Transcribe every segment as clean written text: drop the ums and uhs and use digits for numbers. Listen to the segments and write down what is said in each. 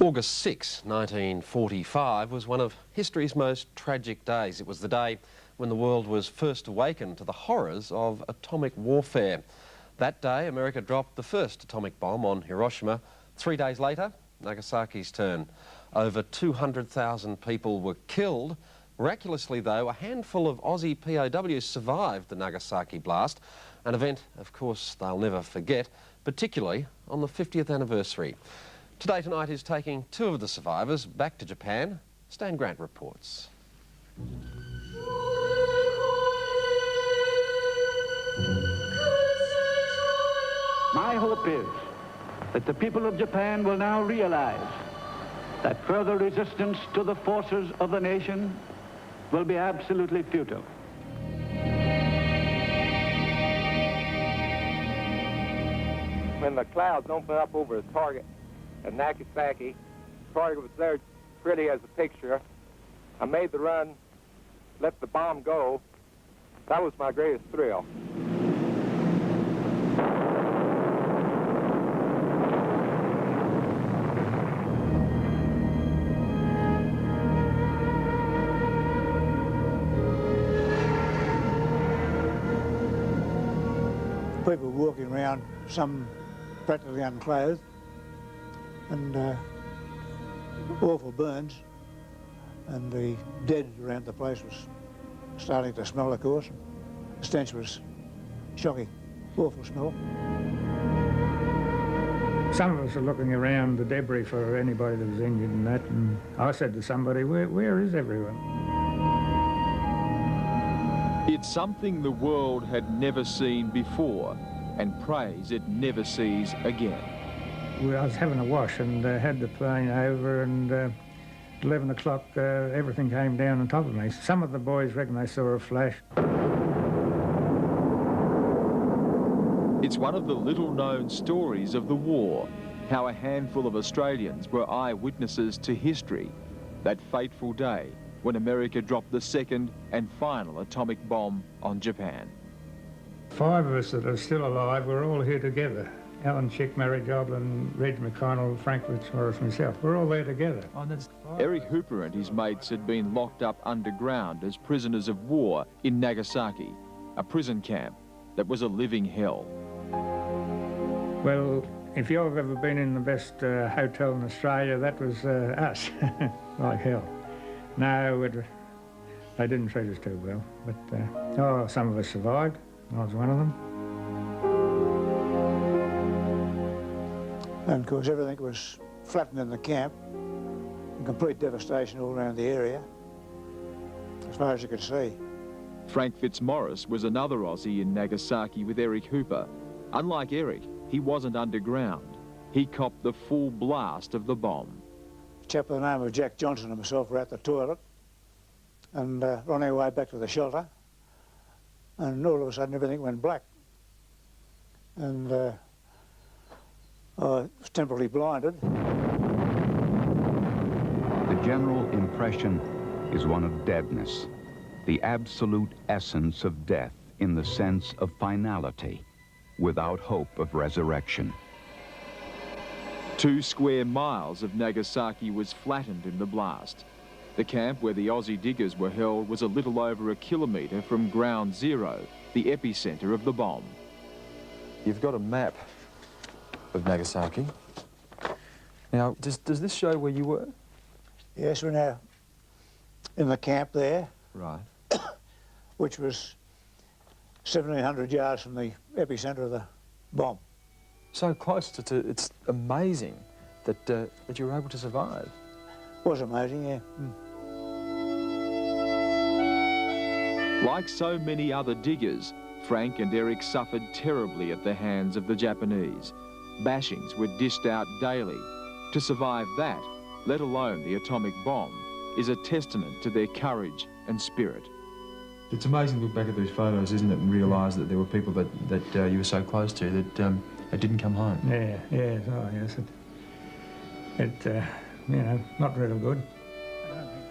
August 6, 1945 was one of history's most tragic days. It was the day when the world was first awakened to the horrors of atomic warfare. That day, America dropped the first atomic bomb on Hiroshima. 3 days later, Nagasaki's turn. Over 200,000 people were killed. Miraculously, though, a handful of Aussie P.O.W. survived the Nagasaki blast, an event, of course, they'll never forget, particularly on the 50th anniversary. Today Tonight is taking two of the survivors back to Japan. Stan Grant reports. My hope is that the people of Japan will now realize that further resistance to the forces of the nation will be absolutely futile. When the clouds opened up over the target at Nagasaki, the target was there pretty as a picture. I made the run, let the bomb go. That was my greatest thrill. People walking around, some practically unclothed, and awful burns, and the dead around the place was starting to smell, of course. The stench was shocking, awful smell. Some of us are looking around the debris for anybody that was injured and that, and I said to somebody, where is everyone? It's something the world had never seen before, and prays it never sees again. I was having a wash and had the plane over, and at 11 o'clock everything came down on top of me. Some of the boys reckon they saw a flash. It's one of the little-known stories of the war, how a handful of Australians were eyewitnesses to history, that fateful day when America dropped the second and final atomic bomb on Japan. 5 of us that are still alive, we're all here together. Alan Chick, Mary Joblin, Reg McConnell, Frank Fitzmaurice, myself. We're all there together. Eric Hooper and his mates had been locked up underground as prisoners of war in Nagasaki, a prison camp that was a living hell. Well, if you've ever been in the best hotel in Australia, that was us, like hell. No, they didn't treat us too well, but some of us survived. I was one of them. And of course everything was flattened in the camp, and complete devastation all around the area, as far as you could see. Frank Fitzmaurice was another Aussie in Nagasaki with Eric Hooper. Unlike Eric, he wasn't underground. He copped the full blast of the bomb. A chap by the name of Jack Johnson and myself were at the toilet and on our way back to the shelter, and all of a sudden everything went black. And I was temporarily blinded. The general impression is one of deadness, the absolute essence of death in the sense of finality, without hope of resurrection. 2 square miles of Nagasaki was flattened in the blast. The camp where the Aussie diggers were held was a little over a kilometre from ground zero, the epicentre of the bomb. You've got a map of Nagasaki. Now, does this show where you were? Yes, we're now in the camp there. Right. Which was 1,700 yards from the epicentre of the bomb. So close to it's amazing that, that you were able to survive. Was amazing, yeah. Like so many other diggers, Frank and Eric suffered terribly at the hands of the Japanese. Bashings were dished out daily. To survive that, let alone the atomic bomb, is a testament to their courage and spirit. It's amazing to look back at these photos, isn't it, and realise that there were people that you were so close to that didn't come home. Yeah, oh yes, you know, not real good.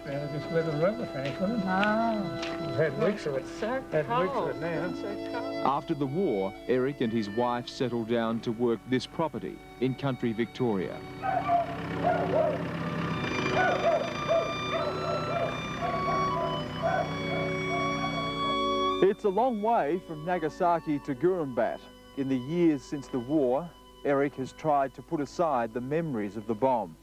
there, just let it rubber fast, wasn't it? Oh. We've had weeks of it. So Had weeks cold. of it now. It's so cold. After the war, Eric and his wife settled down to work this property in country Victoria. It's a long way from Nagasaki to Gurumbat. In the years since the war, Eric has tried to put aside the memories of the bomb.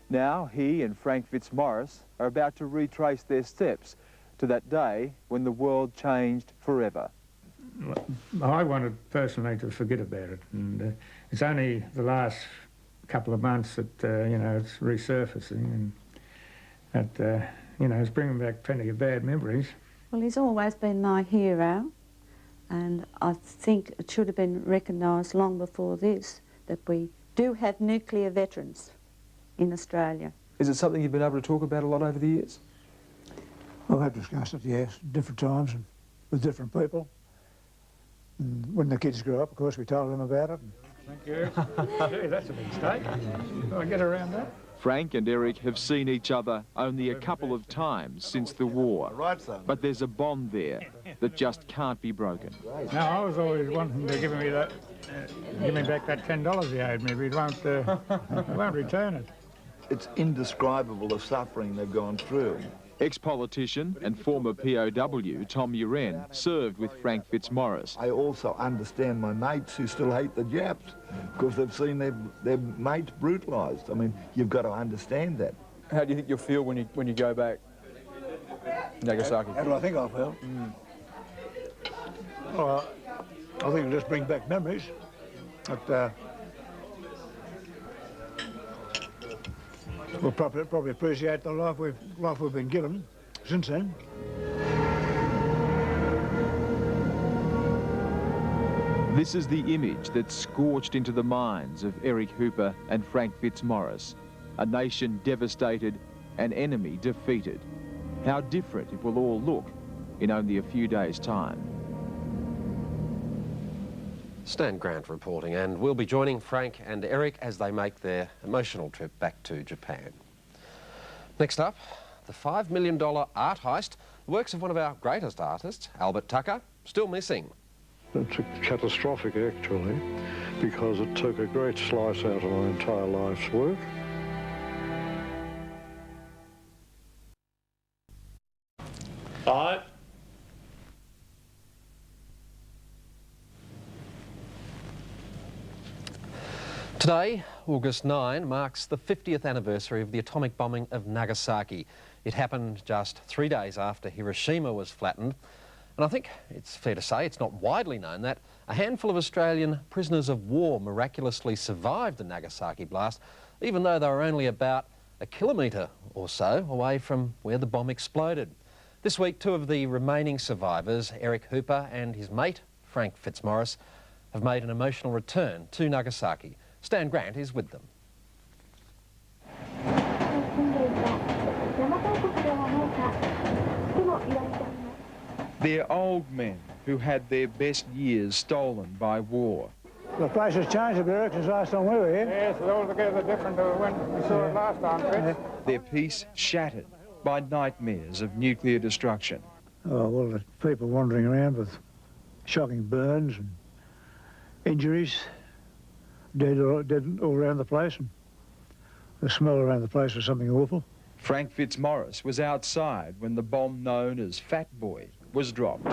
Now he and Frank Fitzmaurice are about to retrace their steps to that day when the world changed forever. I wanted personally to forget about it, and it's only the last couple of months that, you know, it's resurfacing, and that, you know, it's bringing back plenty of bad memories. Well, he's always been my hero, and I think it should have been recognised long before this that we do have nuclear veterans in Australia. Is it something you've been able to talk about a lot over the years? I've had discussed it, yes, different times and with different people. And when the kids grew up, of course, we told them about it. Thank you. Gee, that's a big stake. Can I get around that? Frank and Eric have seen each other only a couple of times since the war, but there's a bond there that just can't be broken. Now, I was always wanting to give me that, give me back that $10 he owed me, but he won't return it. It's indescribable the suffering they've gone through. Ex-politician and former P.O.W. Tom Uren served with Frank Fitzmaurice. I also understand my mates who still hate the Japs because they've seen their mates brutalised. I mean, you've got to understand that. How do you think you'll feel when you go back, Nagasaki? How do I think I'll feel? Well, I think it'll just bring back memories. But, we'll probably appreciate the life we've been given since then. This is the image that's scorched into the minds of Eric Hooper and Frank Fitzmaurice. A nation devastated, an enemy defeated. How different it will all look in only a few days' time. Stan Grant reporting, and we'll be joining Frank and Eric as they make their emotional trip back to Japan. Next up, the $5 million art heist, the works of one of our greatest artists, Albert Tucker, still missing. It's catastrophic, actually, because it took a great slice out of my entire life's work. Today, August 9, marks the 50th anniversary of the atomic bombing of Nagasaki. It happened just 3 days after Hiroshima was flattened. And I think it's fair to say it's not widely known that a handful of Australian prisoners of war miraculously survived the Nagasaki blast, even though they were only about a kilometre or so away from where the bomb exploded. This week, two of the remaining survivors, Eric Hooper and his mate, Frank Fitzmaurice, have made an emotional return to Nagasaki. Stan Grant is with them. They're old men who had their best years stolen by war. The place has changed a bit since last time we were here. Yes, it's altogether different to when we saw it last time, Fitz. Their peace shattered by nightmares of nuclear destruction. Oh, well, the people wandering around with shocking burns and injuries, dead all around the place, and the smell around the place was something awful. Frank Fitzmaurice was outside when the bomb known as Fat Boy was dropped.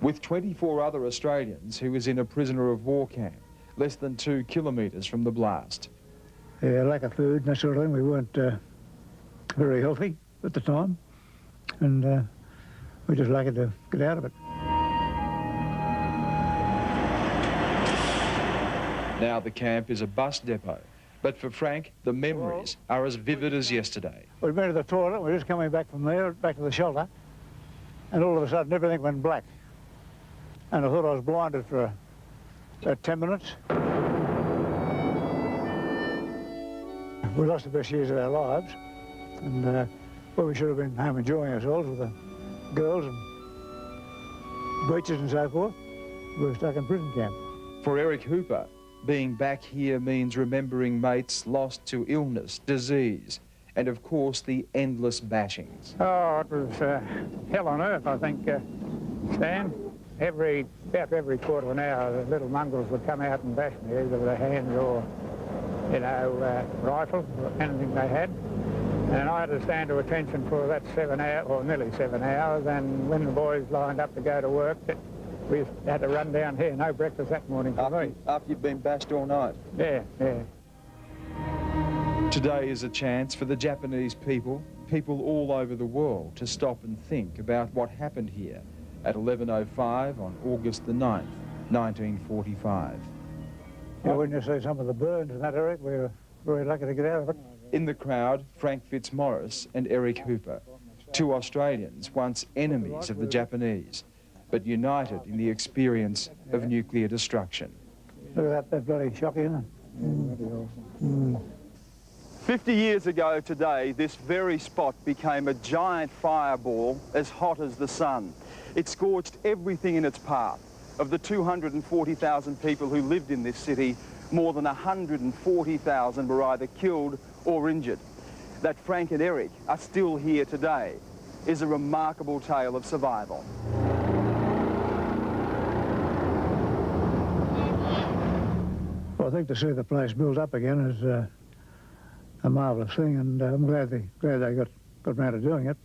With 24 other Australians, he was in a prisoner of war camp, less than 2 kilometres from the blast. Yeah, lack of food and that sort of thing. We weren't very healthy at the time, and we just lucky to get out of it. Now the camp is a bus depot, but for Frank, the memories are as vivid as yesterday. We'd been to the toilet, we were just coming back from there, back to the shelter, and all of a sudden everything went black. And I thought I was blinded for about 10 minutes. We lost the best years of our lives, and well, we should have been home enjoying ourselves with the girls and beaches and so forth. We were stuck in prison camp. For Eric Hooper, Being back here means remembering mates lost to illness, disease, and of course the endless bashings. Oh, it was hell on earth, I think, Stan. About every quarter of an hour, the little mongrels would come out and bash me, either with their hands or, you know, rifle, or anything they had. And I had to stand to attention for that 7 hours, or nearly 7 hours, and when the boys lined up to go to work, we had to run down here. No breakfast that morning for me. After you've been bashed all night? Yeah, yeah. Today is a chance for the Japanese people all over the world, to stop and think about what happened here at 11:05 on August the 9th, 1945. Yeah, when you see some of the burns in that area, we were very lucky to get out of it. In the crowd, Frank Fitzmaurice and Eric Hooper, two Australians once enemies of the Japanese, but united in the experience of nuclear destruction. Look at that, that's bloody shocking, isn't it? 50 years ago today, this very spot became a giant fireball as hot as the sun. It scorched everything in its path. Of the 240,000 people who lived in this city, more than 140,000 were either killed or injured. That Frank and Eric are still here today is a remarkable tale of survival. Well, I think to see the place built up again is a marvellous thing, and I'm glad they got round to doing it.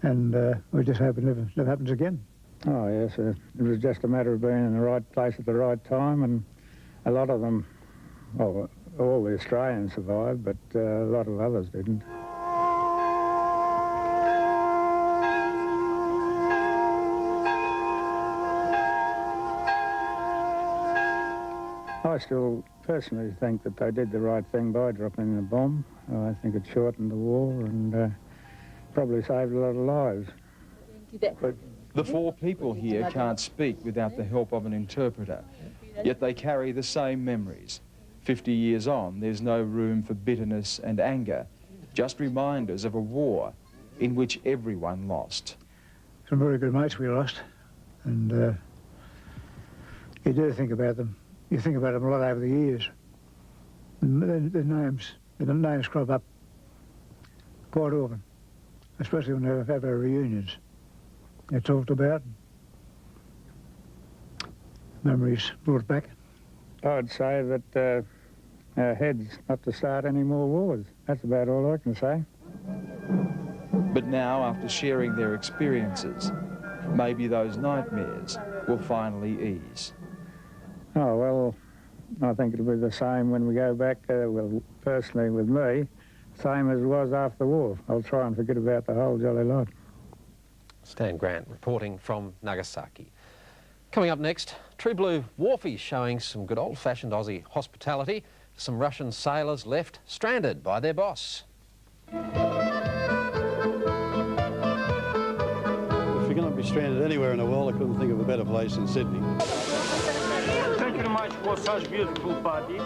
And we just hope it never happens again. Oh, yes, it was just a matter of being in the right place at the right time, and a lot of them, well, all the Australians survived, but a lot of others didn't. I still personally think that they did the right thing by dropping the bomb. I think it shortened the war and probably saved a lot of lives. But the four people here can't speak without the help of an interpreter, yet they carry the same memories. 50 years on, there's no room for bitterness and anger, just reminders of a war in which everyone lost. Some very good mates we lost, and you do think about them. You think about them a lot over the years. The names crop up quite often, especially when they have our reunions. They're talked about, memories brought back. I'd say that our heads not to start any more wars. That's about all I can say. But now, after sharing their experiences, maybe those nightmares will finally ease. Oh, well, I think it'll be the same when we go back, well, personally with me, same as it was after the war. I'll try and forget about the whole jolly lot. Stan Grant reporting from Nagasaki. Coming up next, True Blue wharfies showing some good old-fashioned Aussie hospitality. Some Russian sailors left stranded by their boss. If you're going to be stranded anywhere in the world, I couldn't think of a better place than Sydney. Thank you very much for such beautiful party.